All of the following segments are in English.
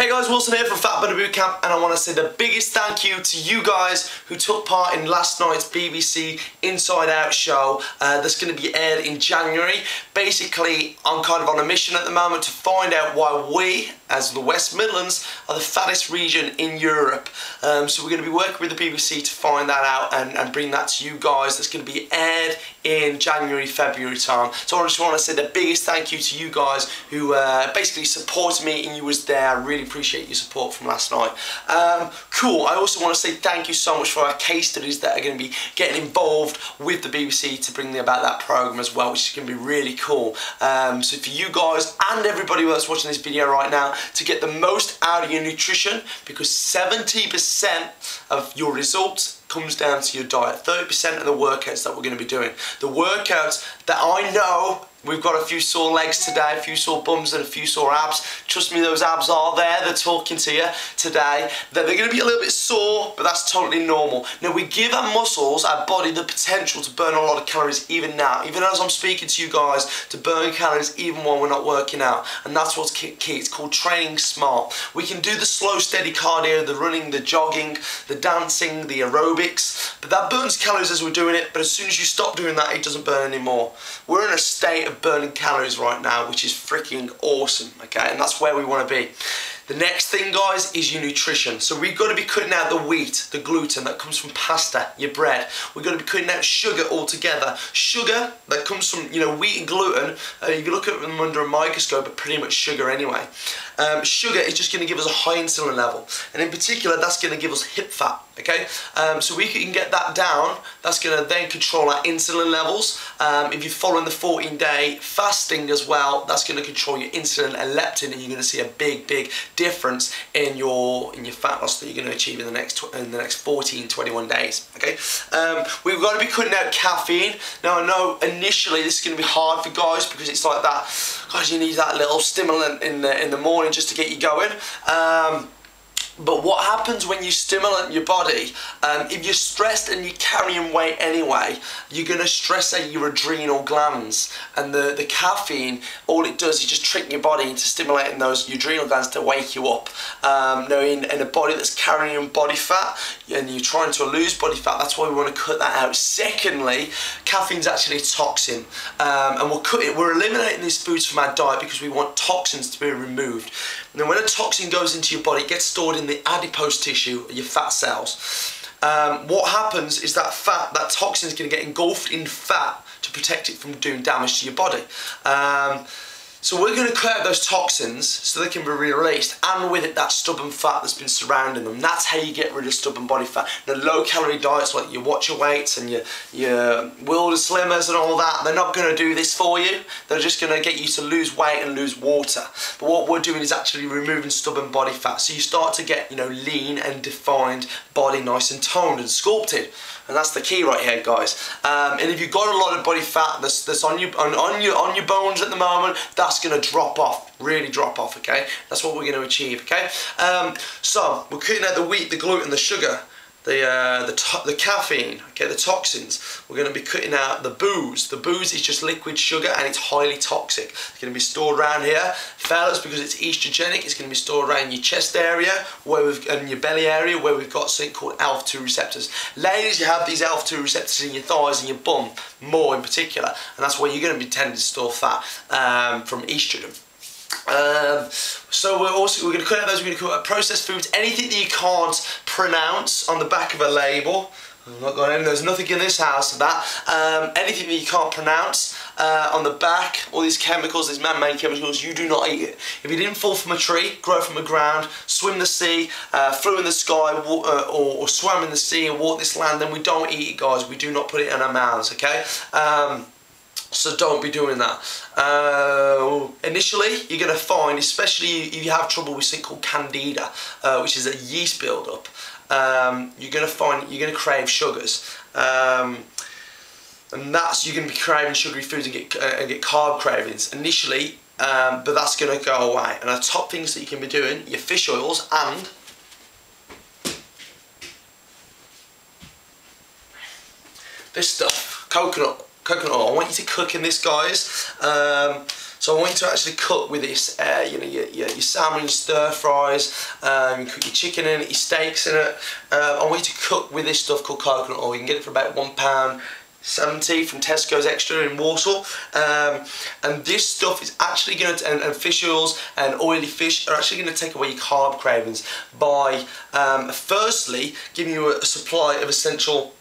Hey guys, Wilson here from Fat Burner Bootcamp, and I want to say the biggest thank you to you guys who took part in last night's BBC Inside Out show that's going to be aired in January. Basically, I'm kind of on a mission at the moment to find out why we, as the West Midlands, are the fattest region in Europe. So we're going to be working with the BBC to find that out and bring that to you guys. That's going to be aired in January, February time. So I just want to say the biggest thank you to you guys who basically supported me and you was there. I really appreciate your support from last night. Cool. I also want to say thank you so much for our case studies that are going to be getting involved with the BBC to bring about that programme as well, which is going to be really cool. So for you guys and everybody that's watching this video right now, to get the most out of your nutrition, because 70% of your results comes down to your diet. 30% of the workouts that we're going to be doing. The workouts that I know we've got a few sore legs today, a few sore bums and a few sore abs. Trust me, those abs are there, they're talking to you today. They're going to be a little bit sore, but that's totally normal. Now, we give our muscles, our body, the potential to burn a lot of calories even now. Even as I'm speaking to you guys, to burn calories even while we're not working out. And that's what's key. It's called training smart. We can do the slow, steady cardio, the running, the jogging, the dancing, the aerobics, but that burns calories as we're doing it, but as soon as you stop doing that, it doesn't burn anymore. We're in a state of burning calories right now, which is freaking awesome, okay? And that's where we want to be. The next thing, guys, is your nutrition. So we've got to be cutting out the wheat, the gluten that comes from pasta, your bread. We've got to be cutting out sugar altogether. Sugar that comes from, wheat and gluten, if you look at them under a microscope, are pretty much sugar anyway. Sugar is just going to give us a high insulin level. And in particular, that's going to give us hip fat, okay? So we can get that down. That's going to then control our insulin levels. If you're following the 14-day fasting as well, that's going to control your insulin and leptin, and you're going to see a big difference in your fat loss that you're going to achieve in the next 14-21 days. Okay, we've got to be cutting out caffeine. Now I know initially this is going to be hard for guys because it's like that. Guys, you need that little stimulant in the morning just to get you going. But what happens when you stimulant your body, if you're stressed and you're carrying weight anyway, you're going to stress out your adrenal glands. And the caffeine, all it does is just trick your body into stimulating those adrenal glands to wake you up. Now in a body that's carrying body fat, and you're trying to lose body fat, that's why we want to cut that out. Secondly, caffeine's actually a toxin. And we're eliminating these foods from our diet because we want toxins to be removed. Now when a toxin goes into your body, it gets stored in the adipose tissue, your fat cells. What happens is that toxin is going to get engulfed in fat to protect it from doing damage to your body. So we're going to cut out those toxins so they can be released, and with it that stubborn fat that's been surrounding them. That's how you get rid of stubborn body fat. The low calorie diets like your Watcher Weights and your Wilder Slimmers and all that, they're not going to do this for you. They're just going to get you to lose weight and lose water. But what we're doing is actually removing stubborn body fat. So you start to get, lean and defined body, nice and toned and sculpted. And that's the key right here, guys. And if you've got a lot of body fat that's on your bones at the moment, that's going to drop off, really drop off, okay? That's what we're going to achieve, okay? So we're cutting out the wheat, the gluten, the sugar, the caffeine, okay, the toxins. We're going to be cutting out the booze. The booze is just liquid sugar and it's highly toxic. It's going to be stored around here, fellas, because it's estrogenic. It's going to be stored around your chest area and your belly area where we've got something called alpha-2 receptors. Ladies, you have these alpha-2 receptors in your thighs and your bum, more in particular, and that's where you're going to be tending to store fat from estrogen. So we're going to cut out those. We're going to cut out processed foods, anything that you can't pronounce on the back of a label. I'm not going in. There's nothing in this house of that. Anything that you can't pronounce on the back, all these chemicals, these man-made chemicals, you do not eat it. If you didn't fall from a tree, grow from the ground, swim the sea, flew in the sky, or swam in the sea and walked this land, then we don't eat it, guys. We do not put it in our mouths, okay? So don't be doing that. Initially, you're going to find, especially if you have trouble with something called candida, which is a yeast build-up, you're going to crave sugars. And you're going to be craving sugary foods and get carb cravings initially, but that's going to go away. And the top things that you can be doing, your fish oils and this stuff, coconut oil. I want you to cook in this, guys. So I want you to actually cook with this, you know, your salmon, your stir fries, you cook your chicken in it, your steaks in it. I want you to cook with this stuff called coconut oil. You can get it for about £1.70 from Tesco's Extra in Walsall, and this stuff is actually going to, and fish oils and oily fish are actually going to take away your carb cravings by firstly giving you a supply of essential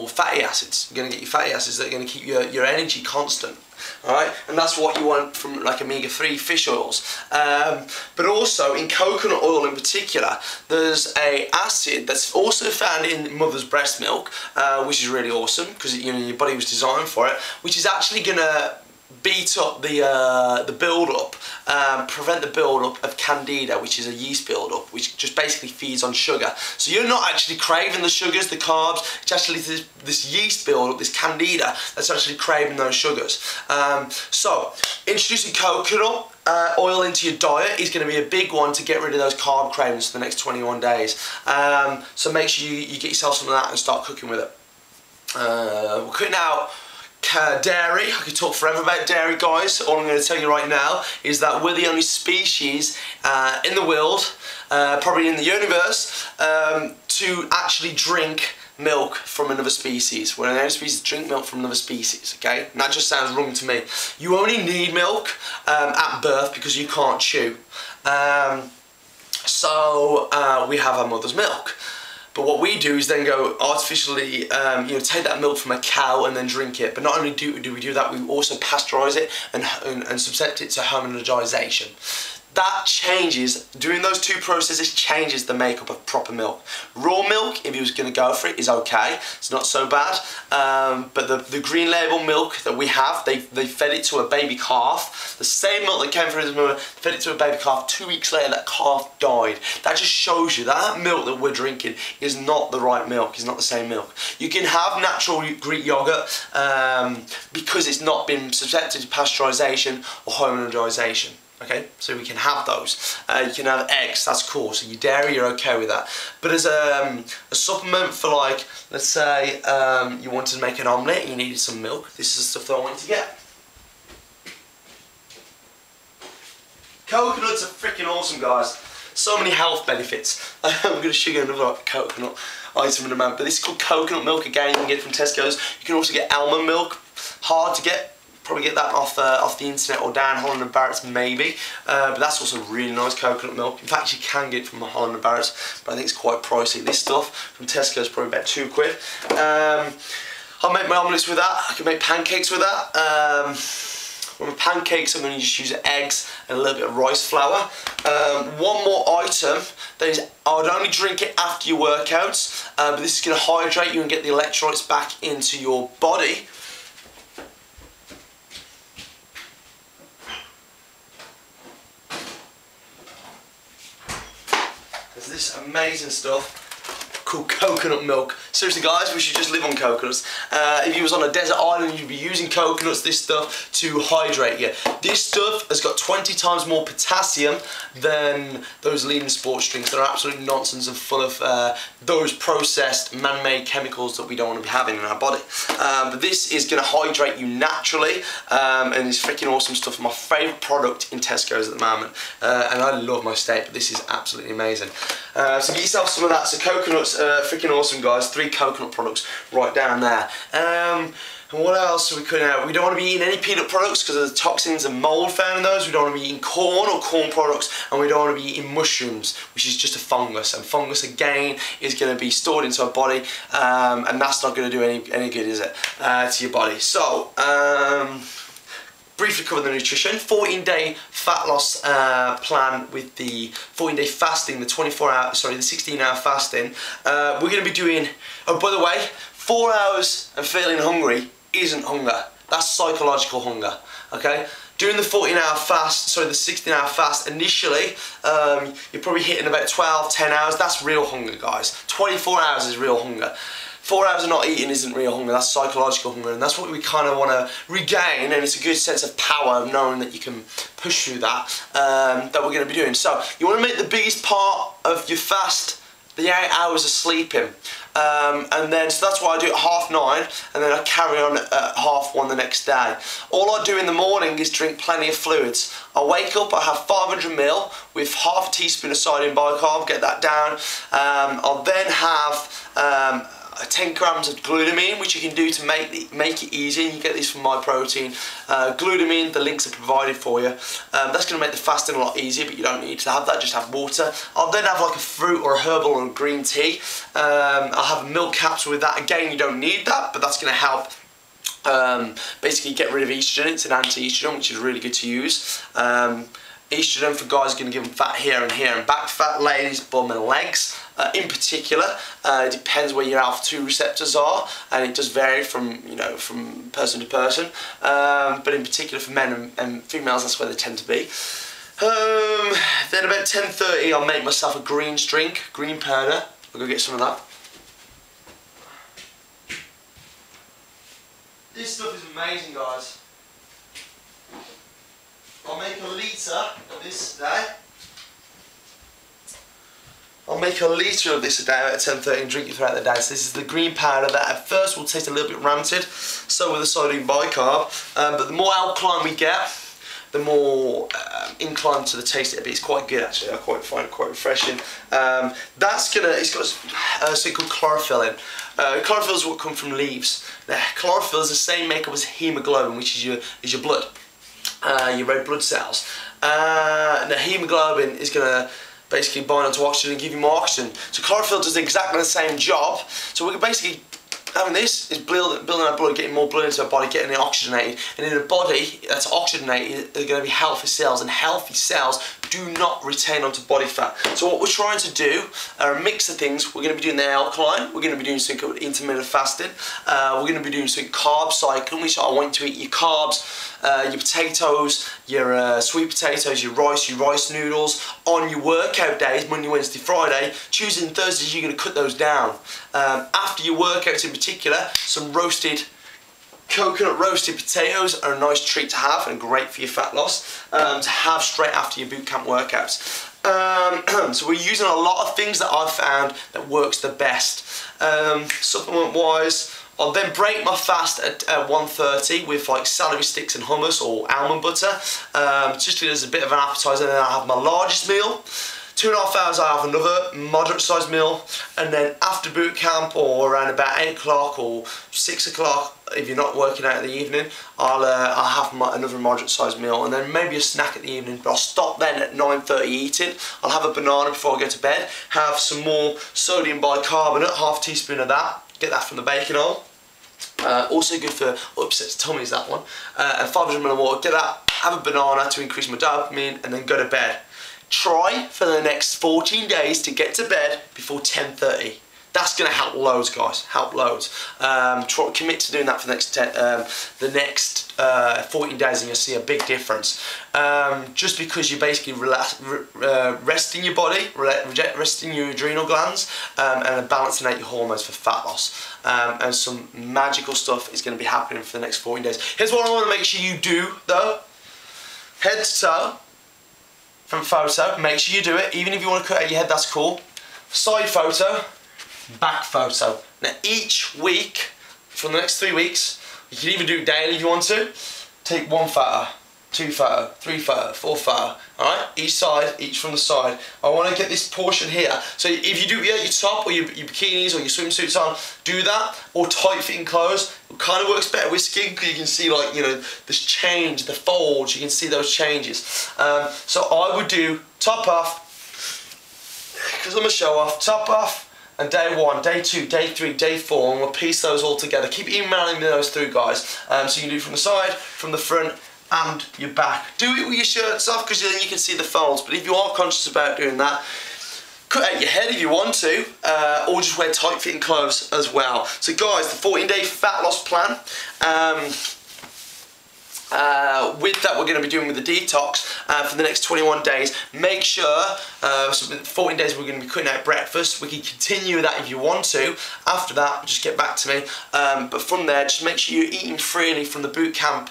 fatty acids. You're going to get your fatty acids that are going to keep your energy constant. Alright, and that's what you want from like omega-3 fish oils. But also in coconut oil in particular, there's a acid that's also found in mother's breast milk, which is really awesome because you know your body was designed for it, which is actually gonna beat up the build-up, prevent the build-up of candida, which is a yeast build-up, which just basically feeds on sugar. So you're not actually craving the sugars, the carbs, it's actually this yeast build-up, this candida, that's actually craving those sugars. So introducing coconut oil into your diet is going to be a big one to get rid of those carb cravings for the next 21 days. So make sure you get yourself some of that and start cooking with it. We're cooking out dairy. I could talk forever about dairy, guys. All I'm going to tell you right now is that we're the only species in the world, probably in the universe, to actually drink milk from another species. We're the only species to drink milk from another species, okay? And that just sounds wrong to me. You only need milk at birth because you can't chew. So we have our mother's milk. But what we do is then go artificially, you know, take that milk from a cow and then drink it. But not only do we do that, we also pasteurize it and subject it to homogenization. That changes, doing those two processes changes the makeup of proper milk. Raw milk, if you was going to go for it, is okay. It's not so bad. But the green label milk that we have, they fed it to a baby calf. The same milk that came from his mother, fed it to a baby calf. 2 weeks later, that calf died. That just shows you that milk that we're drinking is not the right milk. It's not the same milk. You can have natural Greek yogurt because it's not been subjected to pasteurization or homogenization. Okay, so we can have those. You can have eggs, that's cool. So your dairy, you're okay with that. But as a supplement for, like, let's say you wanted to make an omelette and you needed some milk, this is the stuff that I want you to get. Coconuts are freaking awesome, guys. So many health benefits. I'm going to show you another coconut item in a moment, but this is called coconut milk. Again, you can get it from Tesco's. You can also get almond milk. Hard to get. Probably get that off the internet or down Holland & Barrett's maybe, but that's also really nice coconut milk. In fact, you can get it from Holland & Barrett's, but I think it's quite pricey. This stuff from Tesco's probably about £2. I'll make my omelettes with that. I can make pancakes with that. For my pancakes, I'm going to just use eggs and a little bit of rice flour. One more item, that is, I would only drink it after your workouts, but this is going to hydrate you and get the electrolytes back into your body. There's this amazing stuff called coconut milk. Seriously, guys, we should just live on coconuts. If you was on a desert island, you'd be using coconuts, this stuff, to hydrate you. This stuff has got 20 times more potassium than those leading sports drinks. They're absolute nonsense and full of those processed, man-made chemicals that we don't want to be having in our body. But this is going to hydrate you naturally, and it's freaking awesome stuff. My favourite product in Tesco's at the moment, and I love my steak, but this is absolutely amazing. So get yourself some of that. So coconuts are freaking awesome, guys. 3 coconut products right down there. And what else are we cutting out? We don't want to be eating any peanut products because of the toxins and mold found in those. We don't want to be eating corn or corn products, and we don't want to be eating mushrooms, which is just a fungus. And fungus, again, is going to be stored into our body, and that's not going to do any good, is it, to your body? So, briefly cover the nutrition. 14-day fat loss plan with the 14-day fasting, the 16-hour fasting. We're going to be doing, oh, by the way, 4 hours and feeling hungry isn't hunger. That's psychological hunger, okay? During the 14-hour fast, sorry, the 16-hour fast, initially, you're probably hitting about 10 hours. That's real hunger, guys. 24 hours is real hunger. 4 hours of not eating isn't real hunger, that's psychological hunger, and that's what we kind of want to regain, and it's a good sense of power of knowing that you can push through that, that we're going to be doing. So, you want to make the biggest part of your fast the 8 hours of sleeping. And then, so that's why I do it at 9:30, and then I carry on at 1:30 the next day. All I do in the morning is drink plenty of fluids. I wake up, I have 500ml with half a teaspoon of sodium bicarb, get that down. I'll then have 10 grams of glutamine, which you can do to make it easy. You get these from MyProtein. Glutamine, the links are provided for you. That's going to make the fasting a lot easier, but you don't need to have that, just have water. I'll then have like a fruit or a herbal or a green tea. I'll have a milk capsule with that. Again, you don't need that, but that's going to help basically get rid of estrogen. It's an anti-estrogen, which is really good to use. Estrogen for guys is going to give them fat here and back fat, ladies, bum and legs. In particular, it depends where your alpha-2 receptors are, and it does vary from from person to person. But in particular for men and females, that's where they tend to be. Then about 10:30, I'll make myself a greens drink, green powder. I'll go get some of that. This stuff is amazing, guys. I'll make a litre of this today. I'll make a litre of this a day at 10:30 and drink it throughout the day. So this is the green powder that at first will taste a little bit rancid, so will the sodium bicarb, but the more alkaline we get, the more inclined to the taste it'll be. It's quite good actually, I quite find it quite refreshing. It's got something called chlorophyll in. Chlorophyll is what comes from leaves. Now, chlorophyll is the same makeup as hemoglobin, which is your blood. Your red blood cells. Now hemoglobin is going to basically bind onto oxygen and give you more oxygen. So chlorophyll does exactly the same job. So we're basically having this is building our blood, getting more blood into our body, getting it oxygenated. And in a body that's oxygenated, there are going to be healthy cells, and healthy cells do not retain onto body fat. So what we're trying to do are a mix of things. We're going to be doing the alkaline, we're going to be doing something called intermittent fasting, we're going to be doing something carb cycling, which I want you to eat your carbs, your potatoes, your sweet potatoes, your rice noodles on your workout days, Monday, Wednesday, Friday. Tuesdays and Thursdays you're going to cut those down. After your workouts in particular, some coconut roasted potatoes are a nice treat to have and great for your fat loss to have straight after your boot camp workouts. So we're using a lot of things that I've found that works the best. Supplement wise, I'll then break my fast at 1:30 with like celery sticks and hummus or almond butter, just as a bit of an appetizer. Then I have my largest meal. 2.5 hours I have another moderate sized meal, and then after boot camp or around about 8 o'clock or 6 o'clock, if you're not working out in the evening, I'll have another moderate sized meal, and then maybe a snack at the evening, but I'll stop then at 9:30 eating. I'll have a banana before I go to bed, have some more sodium bicarbonate, half a teaspoon of that, get that from the bacon oil. Also good for upset tummies, that one. And 500ml of water, get that, have a banana to increase my dopamine, and then go to bed. Try for the next 14 days to get to bed before 10:30. That's going to help loads, guys. Help loads. Commit to doing that for the next 14 days, and you'll see a big difference. Just because you're basically resting your body, resting your adrenal glands, and balancing out your hormones for fat loss. And some magical stuff is going to be happening for the next 14 days. Here's what I want to make sure you do, though. Head to toe. Front photo, make sure you do it. Even if you want to cut out your head, that's cool. Side photo, back photo. Now each week, for the next 3 weeks, you can even do it daily if you want to. Take 1 photo, 2 photo, 3 photo, 4 photo. Alright, each side, each from the side. I want to get this portion here. So if you do your top or your bikinis or your swimsuits on, do that. Or tight fitting clothes. It kind of works better with skin because you can see, like, you know, this change, the folds, you can see those changes. So I would do top off, because I'm a show off, top off, and day 1, day 2, day 3, day 4, and we'll piece those all together. Keep emailing me those through, guys. So you can do it from the side, from the front, and your back. Do it with your shirts off, because then you can see the folds, but if you are conscious about doing that, cut out your head if you want to, or just wear tight fitting clothes as well. So guys, the 14-day fat loss plan with that we're going to be doing with the detox for the next 21 days. Make sure, so 14 days we're going to be cutting out breakfast. We can continue that if you want to. After that, just get back to me. But from there, just make sure you're eating freely from the boot camp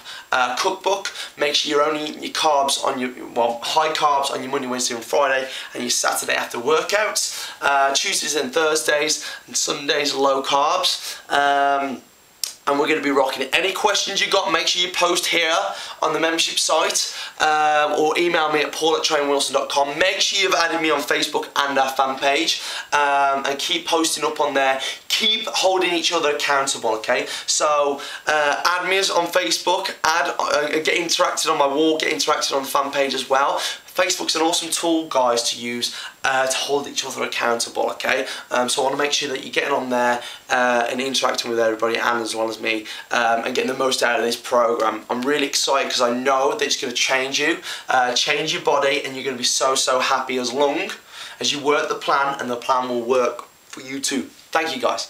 cookbook. Make sure you're only eating your carbs on your, well, high carbs on your Monday, Wednesday and Friday, and your Saturday after workouts. Tuesdays and Thursdays and Sundays low carbs. And we're going to be rocking it. Any questions you got, make sure you post here on the membership site, or email me at paul@trainwilson.com. Make sure you've added me on Facebook and our fan page, and keep posting up on there. Keep holding each other accountable, okay? So add me on Facebook, get interacted on my wall, get interacted on the fan page as well. Facebook's an awesome tool, guys, to use to hold each other accountable, okay? So I want to make sure that you're getting on there and interacting with everybody, and as well as me, and getting the most out of this program. I'm really excited because I know that it's going to change you, change your body, and you're going to be so, so happy as long as you work the plan, and the plan will work for you too. Thank you, guys.